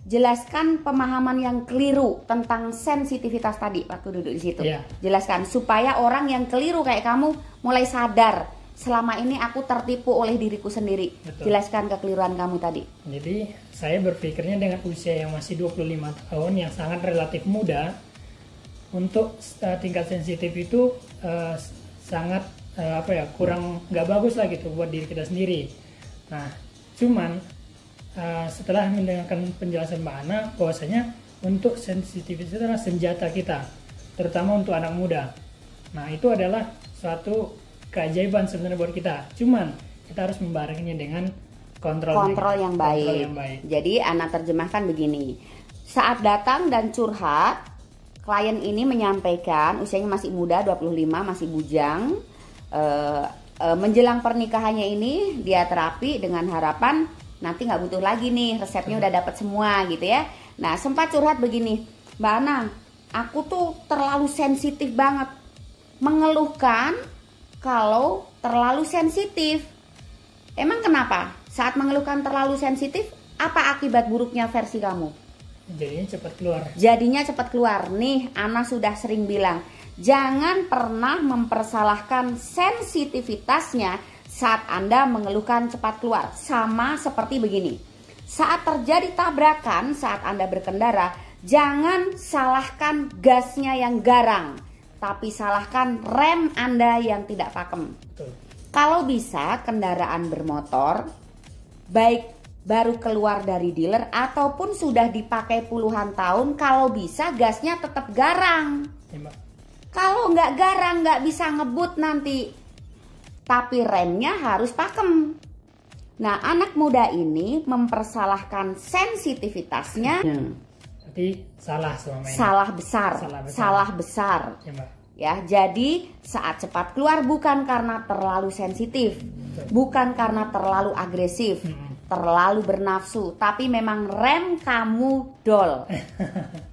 jelaskan pemahaman yang keliru tentang sensitivitas tadi waktu duduk di situ. Jelaskan supaya orang yang keliru kayak kamu mulai sadar, selama ini aku tertipu oleh diriku sendiri. Betul. Jelaskan kekeliruan kamu tadi. Jadi saya berpikirnya dengan usia yang masih 25 tahun yang sangat relatif muda, untuk tingkat sensitif itu sangat kurang nggak bagus lah gitu buat diri kita sendiri. Nah, cuman setelah mendengarkan penjelasan Mbak Ana bahwasanya untuk sensitivitas itu adalah senjata kita, terutama untuk anak muda. Nah, itu adalah suatu keajaiban sebenarnya buat kita. Cuman kita harus membarenginya dengan kontrol yang baik. Jadi Ana terjemahkan begini. Saat datang dan curhat, klien ini menyampaikan usianya masih muda, 25, masih bujang. Menjelang pernikahannya ini dia terapi dengan harapan nanti nggak butuh lagi nih, resepnya udah dapat semua gitu ya. Nah, sempat curhat begini, Mbak Ana, aku tuh terlalu sensitif banget, mengeluhkan kalau terlalu sensitif. Emang kenapa? Saat mengeluhkan terlalu sensitif, apa akibat buruknya versi kamu? Jadinya cepat keluar. Nih, Ana sudah sering bilang, jangan pernah mempersalahkan sensitivitasnya saat Anda mengeluhkan cepat keluar. Sama seperti begini. Saat terjadi tabrakan saat Anda berkendara, jangan salahkan gasnya yang garang, tapi salahkan rem Anda yang tidak pakem. Kalau bisa kendaraan bermotor, baik baru keluar dari dealer ataupun sudah dipakai puluhan tahun, kalau bisa gasnya tetap garang. Kalau nggak garang nggak bisa ngebut nanti, tapi remnya harus pakem. Nah, anak muda ini mempersalahkan sensitivitasnya. Jadi salah selama ini. Salah besar. Ya, jadi saat cepat keluar bukan karena terlalu sensitif, bukan karena terlalu agresif, terlalu bernafsu, tapi memang rem kamu dol.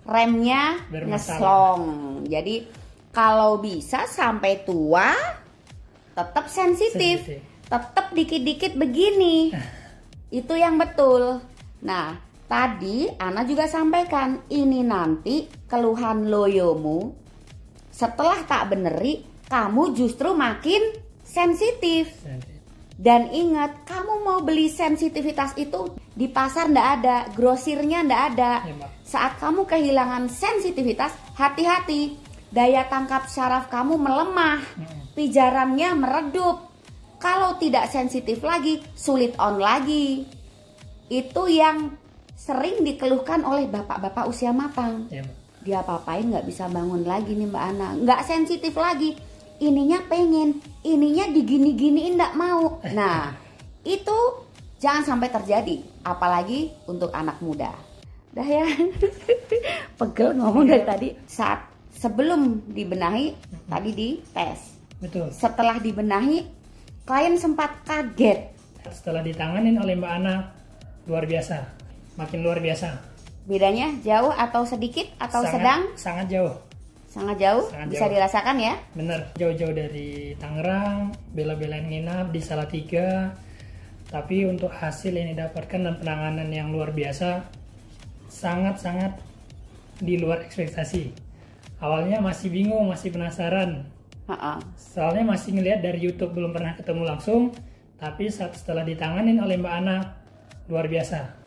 Remnya ngeslong. Jadi kalau bisa sampai tua tetap sensitif. Tetap dikit-dikit begini. Itu yang betul. Nah, tadi Ana juga sampaikan, ini nanti keluhan loyomu setelah tak beneri, kamu justru makin sensitif. Dan ingat, kamu mau beli sensitivitas itu di pasar ndak ada, grosirnya ndak ada. Saat kamu kehilangan sensitivitas, hati-hati. Daya tangkap syaraf kamu melemah, pijarannya meredup. Kalau tidak sensitif lagi, sulit on lagi. Itu yang sering dikeluhkan oleh bapak-bapak usia matang. Dia apa-apain nggak bisa bangun lagi nih Mbak Ana, nggak sensitif lagi. Ininya pengen, ininya digini-giniin nggak mau. Nah, itu jangan sampai terjadi, apalagi untuk anak muda. Dah ya, pegel ngomong dari tadi. Saat sebelum dibenahi, tadi di tes. Betul. Setelah dibenahi, klien sempat kaget. Setelah ditanganin oleh Mbak Ana, luar biasa, makin luar biasa. Bedanya jauh atau sedikit atau sedang? Sangat jauh. Sangat jauh, bisa dirasakan ya? Bener, jauh-jauh dari Tangerang, bela-belain nginap di Salatiga. Tapi untuk hasil yang didapatkan dan penanganan yang luar biasa, sangat-sangat di luar ekspektasi. Awalnya masih bingung, masih penasaran. Soalnya masih ngelihat dari YouTube, belum pernah ketemu langsung. Tapi setelah ditanganin oleh Mbak Ana, luar biasa.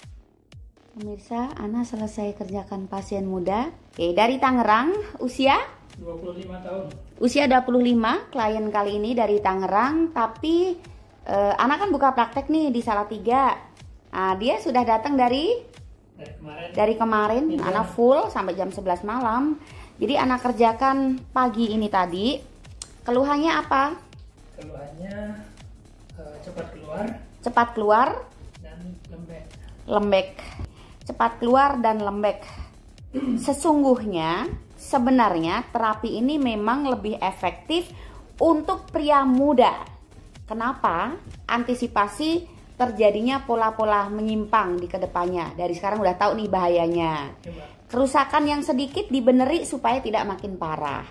Pemirsa, Ana selesai kerjakan pasien muda. Oke, dari Tangerang, usia? 25 tahun. Usia 25, klien kali ini dari Tangerang. Tapi Ana kan buka praktek nih di Salatiga. Nah, dia sudah datang dari kemarin. Ana full sampai jam 11 malam. Jadi Ana kerjakan pagi ini tadi. Keluhannya apa? Keluhannya cepat keluar. Cepat keluar. Dan lembek. Lembek. Cepat keluar dan lembek. Sesungguhnya sebenarnya terapi ini memang lebih efektif untuk pria muda. Kenapa? Antisipasi terjadinya pola-pola menyimpang di kedepannya. Dari sekarang udah tahu nih bahayanya. Kerusakan yang sedikit dibeneri supaya tidak makin parah.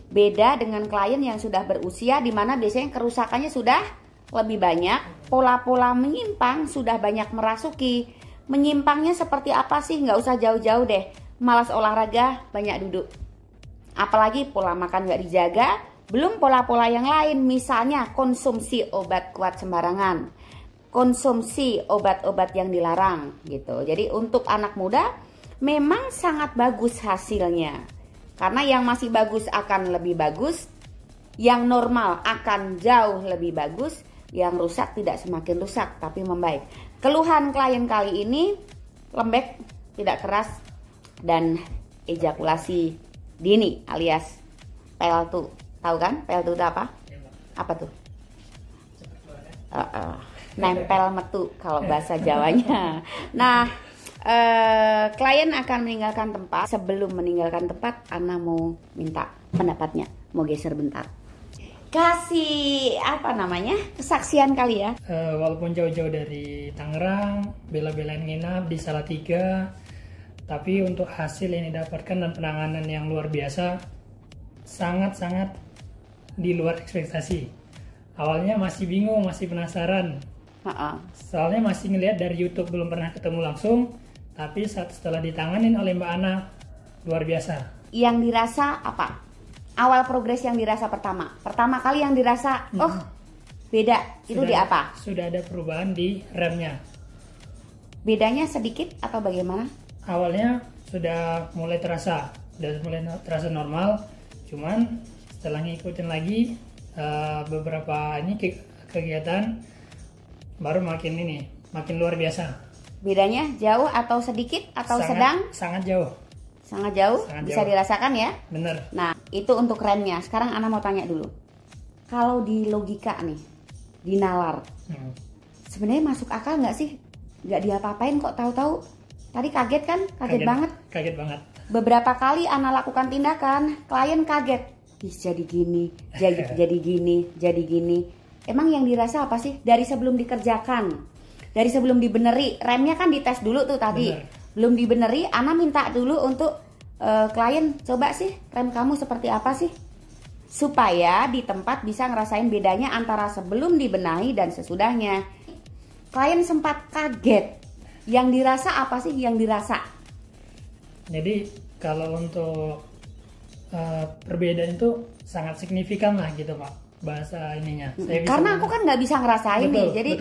Beda dengan klien yang sudah berusia, di mana biasanya kerusakannya sudah lebih banyak, pola-pola menyimpang sudah banyak merasuki. menyimpangnya seperti apa sih? Nggak usah jauh-jauh deh. Malas olahraga, banyak duduk. Apalagi pola makan nggak dijaga, belum pola-pola yang lain. Misalnya konsumsi obat kuat sembarangan, konsumsi obat-obat yang dilarang gitu. Jadi untuk anak muda memang sangat bagus hasilnya. Karena yang masih bagus akan lebih bagus, yang normal akan jauh lebih bagus, yang rusak tidak semakin rusak tapi membaik. Keluhan klien kali ini lembek, tidak keras, dan ejakulasi dini alias PL2. Tahu kan PL2 itu apa? Apa tuh? Nempel metu kalau bahasa Jawanya. Nah, klien akan meninggalkan tempat. Sebelum meninggalkan tempat, Ana mau minta pendapatnya, mau geser bentar. Kasih apa namanya, kesaksian kali ya. Walaupun jauh-jauh dari Tangerang, bela-belain nginap di Salatiga, tapi untuk hasil yang didapatkan dan penanganan yang luar biasa, sangat-sangat di luar ekspektasi. Awalnya masih bingung, masih penasaran. Soalnya masih ngelihat dari YouTube, belum pernah ketemu langsung. Tapi setelah ditanganin oleh Mbak Ana, luar biasa. Yang dirasa apa? Awal progres yang dirasa pertama kali yang dirasa, oh beda, itu di apa? Sudah ada perubahan di remnya. Bedanya sedikit atau bagaimana? Awalnya sudah mulai terasa normal, cuman setelah ngikutin lagi beberapa kegiatan, baru makin luar biasa. Bedanya jauh atau sedikit atau sedang? Sangat jauh. Sangat jauh, bisa dirasakan ya? Bener. Nah, itu untuk remnya. Sekarang Ana mau tanya dulu. Kalau di logika nih, di nalar, sebenarnya masuk akal nggak sih? Nggak diapa-apain kok tahu-tahu. Tadi kaget kan? Kaget banget. Kaget banget. Beberapa kali Ana lakukan tindakan, klien kaget. Ih, jadi gini, jadi gini. Emang yang dirasa apa sih? Dari sebelum dikerjakan, dari sebelum dibeneri, remnya kan dites dulu tuh tadi. Bener. Belum dibeneri, Ana minta dulu untuk klien, coba sih rem kamu seperti apa sih, supaya di tempat bisa ngerasain bedanya antara sebelum dibenahi dan sesudahnya. Klien sempat kaget. Yang dirasa apa sih yang dirasa? Jadi kalau untuk perbedaan itu sangat signifikan lah gitu Pak, bahasa ininya. Karena aku kan nggak bisa ngerasain nih, jadi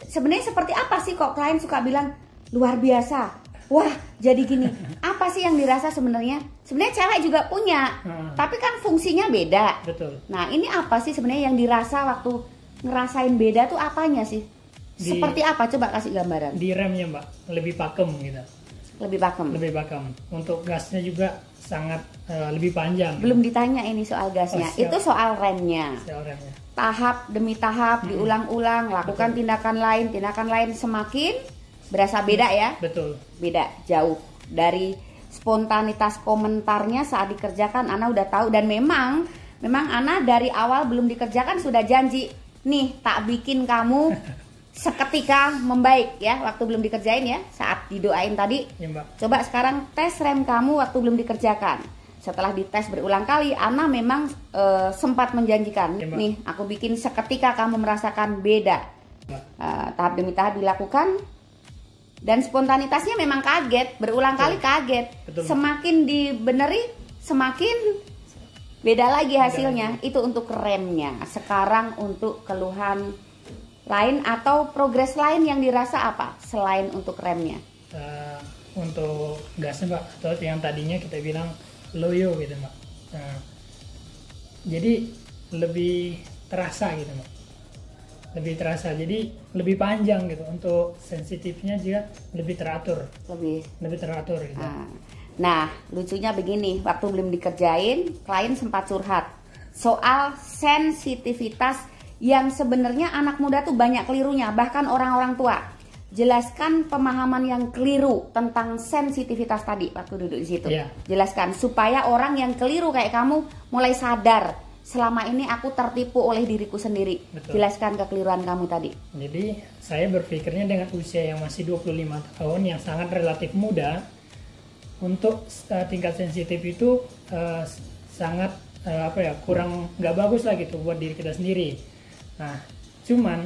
sebenarnya seperti apa sih kok klien suka bilang luar biasa? Wah, jadi gini. Apa sih yang dirasa sebenarnya? Sebenarnya cewek juga punya, tapi kan fungsinya beda. Betul. Nah, ini apa sih sebenarnya yang dirasa waktu ngerasain beda tuh apanya sih? Seperti apa? Coba kasih gambaran. Di remnya Mbak, lebih pakem gitu. Lebih pakem. Lebih pakem. Untuk gasnya juga sangat lebih panjang. Belum ditanya ini soal gasnya. Itu soal remnya. Soal remnya. Tahap demi tahap, diulang-ulang, lakukan tindakan lain semakin berasa beda ya? Betul. Beda, jauh. Dari spontanitas komentarnya saat dikerjakan, Ana udah tahu. Dan memang Ana dari awal belum dikerjakan sudah janji, nih tak bikin kamu seketika membaik ya, waktu belum dikerjain ya, saat didoain tadi. Ya, Mbak. Coba sekarang tes rem kamu waktu belum dikerjakan. Setelah dites berulang kali, Ana memang sempat menjanjikan, ya, nih aku bikin seketika kamu merasakan beda. Tahap demi tahap dilakukan. Dan spontanitasnya memang kaget, berulang kali kaget. Betul. Semakin dibeneri, semakin beda lagi hasilnya. Itu untuk remnya. Sekarang untuk keluhan lain atau progres lain yang dirasa apa selain untuk remnya? Untuk gasnya Mbak, atau yang tadinya kita bilang loyo gitu Mbak. Jadi lebih terasa gitu Mbak. Lebih terasa, jadi lebih panjang gitu. Untuk sensitifnya juga lebih teratur. Lebih teratur gitu. Nah, lucunya begini, waktu belum dikerjain, klien sempat curhat soal sensitivitas yang sebenarnya anak muda tuh banyak kelirunya, bahkan orang-orang tua. Jelaskan pemahaman yang keliru tentang sensitivitas tadi waktu duduk di situ. Yeah. Jelaskan supaya orang yang keliru kayak kamu mulai sadar. Selama ini aku tertipu oleh diriku sendiri. Betul. Jelaskan kekeliruan kamu tadi. Jadi saya berpikirnya dengan usia yang masih 25 tahun yang sangat relatif muda, untuk tingkat sensitif itu sangat kurang nggak bagus lah gitu buat diri kita sendiri. Nah, cuman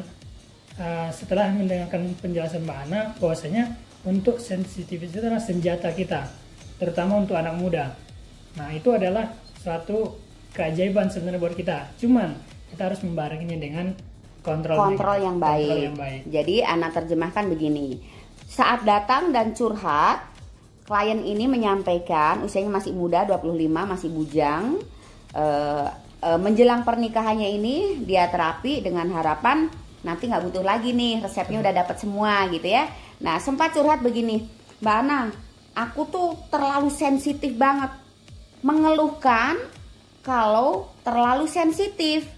setelah mendengarkan penjelasan Mbak Ana, bahwasanya untuk sensitivitas itu adalah senjata kita, terutama untuk anak muda. Nah, itu adalah suatu keajaiban sebenarnya buat kita. Cuman kita harus membarenginya dengan kontrol yang baik. Jadi anak terjemahkan begini. Saat datang dan curhat, klien ini menyampaikan usianya masih muda, 25, masih bujang. Menjelang pernikahannya ini dia terapi dengan harapan nanti nggak butuh lagi nih, resepnya udah dapat semua gitu ya. Nah, sempat curhat begini, Mbak Ana, aku tuh terlalu sensitif banget, mengeluhkan kalau terlalu sensitif.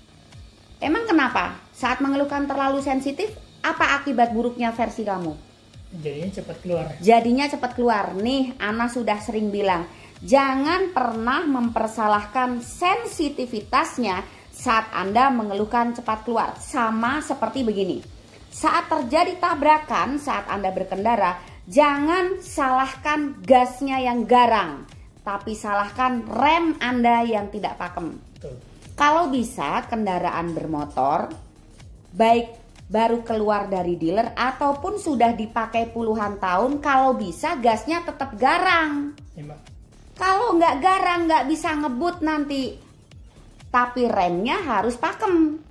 Emang kenapa? Saat mengeluhkan terlalu sensitif, apa akibat buruknya versi kamu? Jadinya cepat keluar. Nih, Ana sudah sering bilang, jangan pernah mempersalahkan sensitivitasnya saat Anda mengeluhkan cepat keluar. Sama seperti begini. Saat terjadi tabrakan saat Anda berkendara, jangan salahkan gasnya yang garang, tapi salahkan rem Anda yang tidak pakem. Kalau bisa kendaraan bermotor, baik baru keluar dari dealer ataupun sudah dipakai puluhan tahun, kalau bisa gasnya tetap garang. Kalau nggak garang nggak bisa ngebut nanti, tapi remnya harus pakem.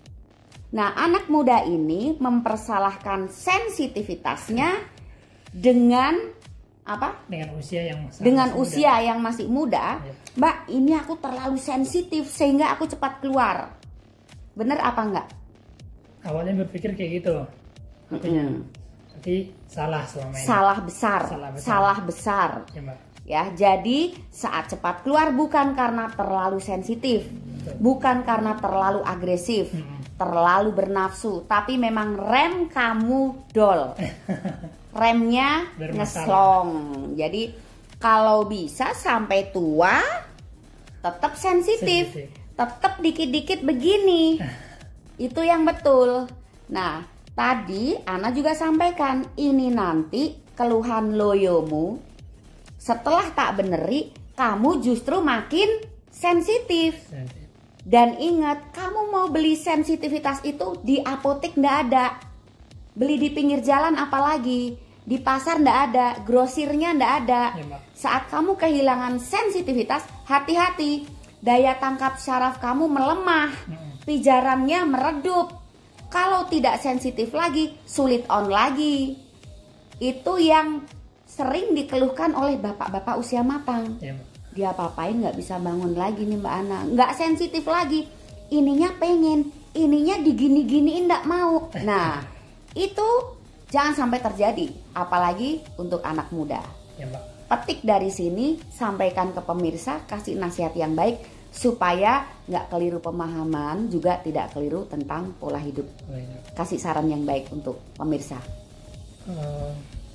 Nah, anak muda ini mempersalahkan sensitivitasnya dengan apa? Dengan usia yang masih muda. Ya. Mbak, ini aku terlalu sensitif sehingga aku cepat keluar. Bener apa enggak? Awalnya berpikir kayak gitu. Tapi salah selama ini. Salah besar. Ya, Mbak. Ya, jadi saat cepat keluar bukan karena terlalu sensitif, bukan karena terlalu agresif, terlalu bernafsu, tapi memang rem kamu dol, remnya ngeslong. Jadi kalau bisa sampai tua tetap sensitif, tetap dikit-dikit begini, itu yang betul. Nah, tadi Ana juga sampaikan ini nanti keluhan loyomu. Setelah tak beneri, kamu justru makin sensitif. Dan ingat, kamu mau beli sensitivitas itu di apotek ndak ada. Beli di pinggir jalan apalagi. Di pasar ndak ada, grosirnya ndak ada. Saat kamu kehilangan sensitivitas, hati-hati. Daya tangkap syaraf kamu melemah. Pijarannya meredup. Kalau tidak sensitif lagi, sulit on lagi. Itu yang sering dikeluhkan oleh bapak-bapak usia matang. Dia apa-apain nggak bisa bangun lagi nih Mbak Ana, nggak sensitif lagi. Ininya pengen, ininya digini-giniin nggak mau. Nah, itu jangan sampai terjadi, apalagi untuk anak muda. Petik dari sini, sampaikan ke pemirsa, kasih nasihat yang baik supaya nggak keliru pemahaman, juga tidak keliru tentang pola hidup. Kasih saran yang baik untuk pemirsa.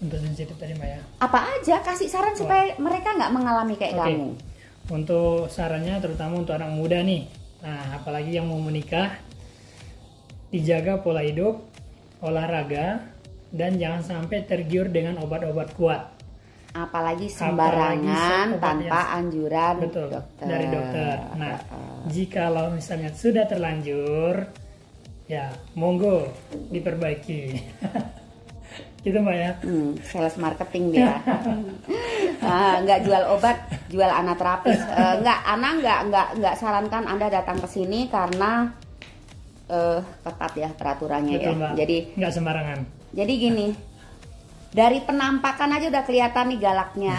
Untuk sensitif tadi Mbak ya. Apa aja kasih saran supaya mereka nggak mengalami kayak kamu. Untuk sarannya terutama untuk anak muda nih. Nah, apalagi yang mau menikah, dijaga pola hidup, olahraga, dan jangan sampai tergiur dengan obat-obat kuat. Apalagi sembarangan tanpa anjuran dokter. Dari dokter. Nah, jikalau misalnya sudah terlanjur, ya monggo diperbaiki. Gitu Mbak ya. Sales marketing dia. Nggak jual obat, jual anaterapis. Ana nggak sarankan Anda datang ke sini karena ketat ya peraturannya. Betul, ya. Mbak. Jadi nggak sembarangan. Jadi gini, dari penampakan aja udah kelihatan nih galaknya,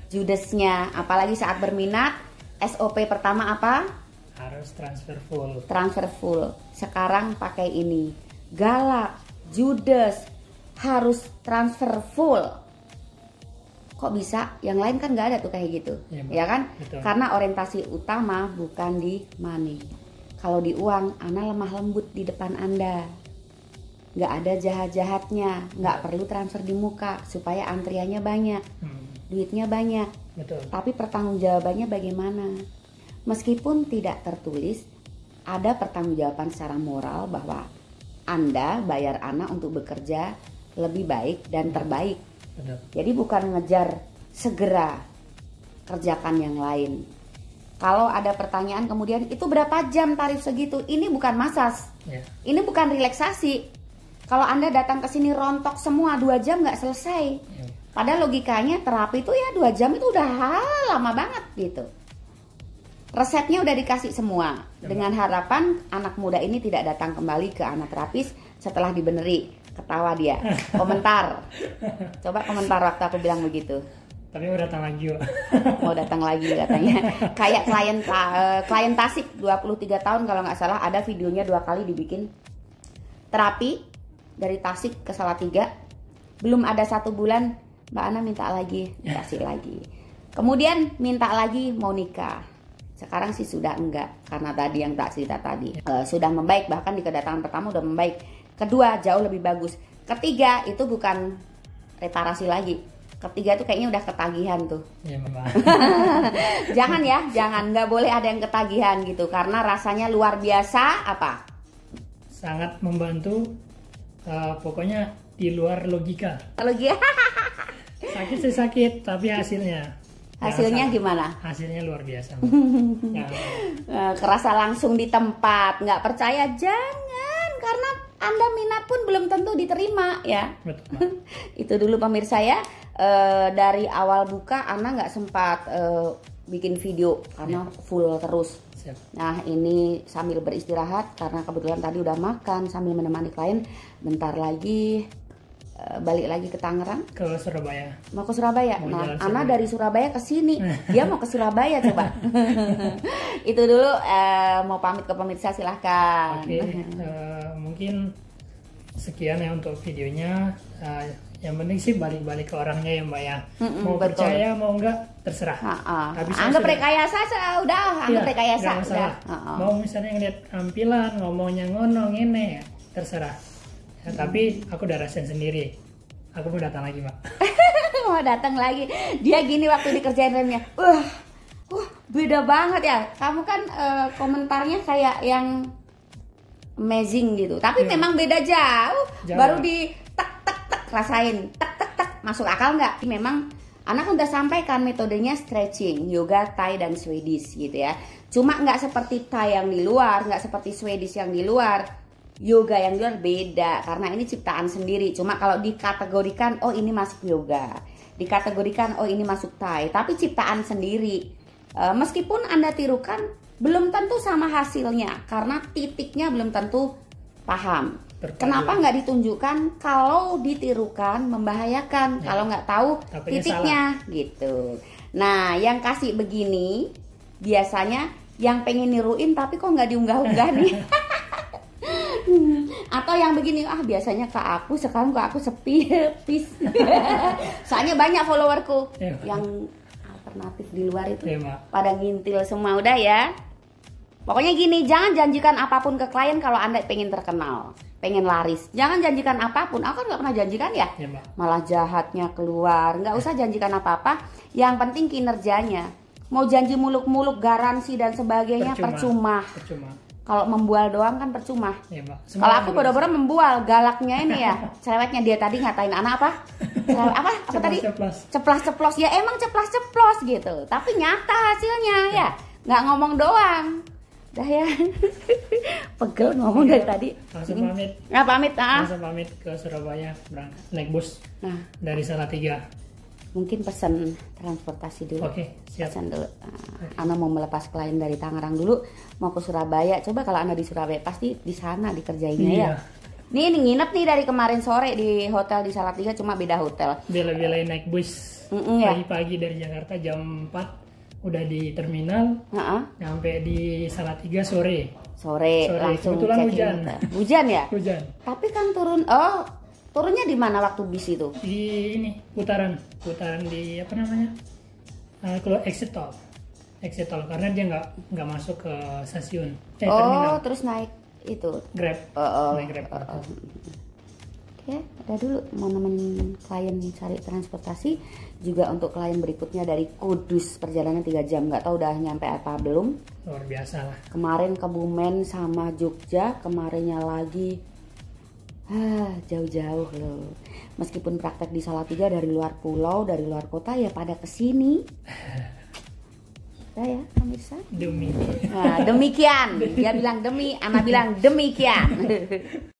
judesnya. Apalagi saat berminat, SOP pertama apa? Harus transfer full. Transfer full. Sekarang pakai ini, galak, judes. Harus transfer full. Kok bisa? Yang lain kan nggak ada tuh kayak gitu, ya kan? Betul. Karena orientasi utama bukan di money. Kalau di uang, Ana lemah lembut di depan Anda. Nggak ada jahat-jahatnya, nggak perlu transfer di muka supaya antriannya banyak, duitnya banyak. Betul. Tapi pertanggungjawabannya bagaimana? Meskipun tidak tertulis, ada pertanggungjawaban secara moral bahwa Anda bayar Ana untuk bekerja lebih baik dan terbaik. Benar. Jadi bukan ngejar segera kerjakan yang lain. Kalau ada pertanyaan kemudian itu berapa jam tarif segitu? Ini bukan masas. Ini bukan relaksasi. Kalau Anda datang ke sini rontok semua 2 jam nggak selesai. Padahal logikanya terapi itu ya 2 jam itu udah lama banget gitu. Resepnya udah dikasih semua. Dengan harapan anak muda ini tidak datang kembali ke anak terapis setelah dibeneri. Ketawa dia. Komentar. Coba komentar waktu aku bilang begitu. Tapi mau datang lagi, Pak. Mau datang lagi katanya. Kayak klien Tasik 23 tahun kalau nggak salah, ada videonya 2 kali dibikin. Terapi dari Tasik ke Salatiga. Belum ada 1 bulan, Mbak Ana minta lagi, dikasih lagi. Kemudian minta lagi mau nikah. Sekarang sih sudah enggak, karena tadi yang tak cerita tadi sudah membaik, bahkan di kedatangan pertama udah membaik. Kedua jauh lebih bagus. Ketiga itu bukan reparasi lagi. Ketiga itu kayaknya udah ketagihan tuh. Ya, Jangan ya, jangan, nggak boleh ada yang ketagihan gitu, karena rasanya luar biasa apa? Sangat membantu, pokoknya di luar logika. Logika. Sakit sih sakit, tapi hasilnya gimana? Hasilnya luar biasa. Ya. Kerasa langsung di tempat. Nggak percaya jangan, karena Anda minat pun belum tentu diterima ya. Betul. Itu dulu pemirsa ya. Dari awal buka Ana nggak sempat bikin video karena full terus. Siap. Nah ini sambil beristirahat karena kebetulan tadi udah makan, sambil menemani klien. Bentar lagi balik lagi ke Tangerang, ke Surabaya. mau ke Surabaya. Mau Nah, jalan Ana dari Surabaya ke sini, dia mau ke Surabaya coba. Itu dulu, mau pamit ke pemirsa silahkan. Oke, mungkin sekian ya untuk videonya. Yang penting sih balik-balik ke orangnya ya Mbak ya. Mau betul. percaya mau enggak terserah. Anggap rekayasa udah, anggap rekayasa udah. Mau misalnya ngeliat tampilan, ngomongnya ngonong ini ya terserah. Ya, tapi aku udah rasain sendiri. Aku mau datang lagi, Mbak. Mau datang lagi. Dia gini waktu dikerjain remnya. Beda banget ya. Kamu kan komentarnya kayak yang amazing gitu. Tapi memang beda jauh. Baru di tak rasain. Tak masuk akal nggak? Memang anak udah sampaikan metodenya stretching, yoga, Thai dan Swedish gitu ya. Cuma nggak seperti Thai yang di luar, nggak seperti Swedish yang di luar. Yoga yang di luar beda karena ini ciptaan sendiri. Cuma kalau dikategorikan, oh ini masuk yoga, dikategorikan oh ini masuk Thai, tapi ciptaan sendiri. Meskipun Anda tirukan, belum tentu sama hasilnya karena titiknya belum tentu paham. Kenapa nggak ditunjukkan? Kalau ditirukan membahayakan, kalau nggak tahu titiknya gitu. Nah yang kasih begini biasanya yang pengen niruin tapi kok nggak diunggah-unggah nih. Atau yang begini, biasanya ke aku, sekarang ke aku sepi. Soalnya banyak followerku yang alternatif di luar itu pada ngintil semua. Udah ya, pokoknya gini, jangan janjikan apapun ke klien kalau Anda pengen terkenal, pengen laris. Jangan janjikan apapun. Aku nggak pernah janjikan ya, malah jahatnya keluar. Nggak usah janjikan apa-apa, yang penting kinerjanya. Mau janji muluk-muluk, garansi dan sebagainya percuma. Kalau membual doang kan percuma. Ya, kalau aku bodo-bodo membual, galaknya ini ya, cerewetnya dia tadi ngatain anak apa? Apa tadi? Ceplas-ceplos. Ya emang ceplas-ceplos gitu. Tapi nyata hasilnya ya. Nggak ngomong doang. Dah ya. Pegel ngomong dari tadi. Langsung pamit. Nggak pamit. Langsung pamit ke Surabaya, berangkat naik bus. Dari Salatiga. Mungkin pesan transportasi dulu. Oke, siap. Pesan dulu. Ana mau melepas klien dari Tangerang dulu, mau ke Surabaya. Coba kalau Ana di Surabaya, pasti di sana dikerjainnya ya. Nih nginep nih dari kemarin sore di hotel di Salatiga, cuma beda hotel. Bela-belain naik bus pagi-pagi dari Jakarta jam 4 udah di terminal, sampai di Salatiga sore langsung kebetulan hujan ya? Hujan. Tapi kan turunnya di mana waktu bis itu? Di ini putaran di apa namanya? Kalau exit tol karena dia nggak masuk ke stasiun. Terminal. Terus naik itu Grab. Naik Grab. Oke, udah dulu mau nemenin klien cari transportasi juga untuk klien berikutnya dari Kudus, perjalanan 3 jam. Nggak tahu udah nyampe apa belum. Luar biasa lah. Kemarin Kebumen sama Jogja, kemarinnya lagi jauh-jauh loh. Meskipun praktek di Salatiga dari luar pulau, dari luar kota ya pada kesini. Ya pemirsa. Demi. Nah, demikian. Dia bilang demi, Ana bilang demikian.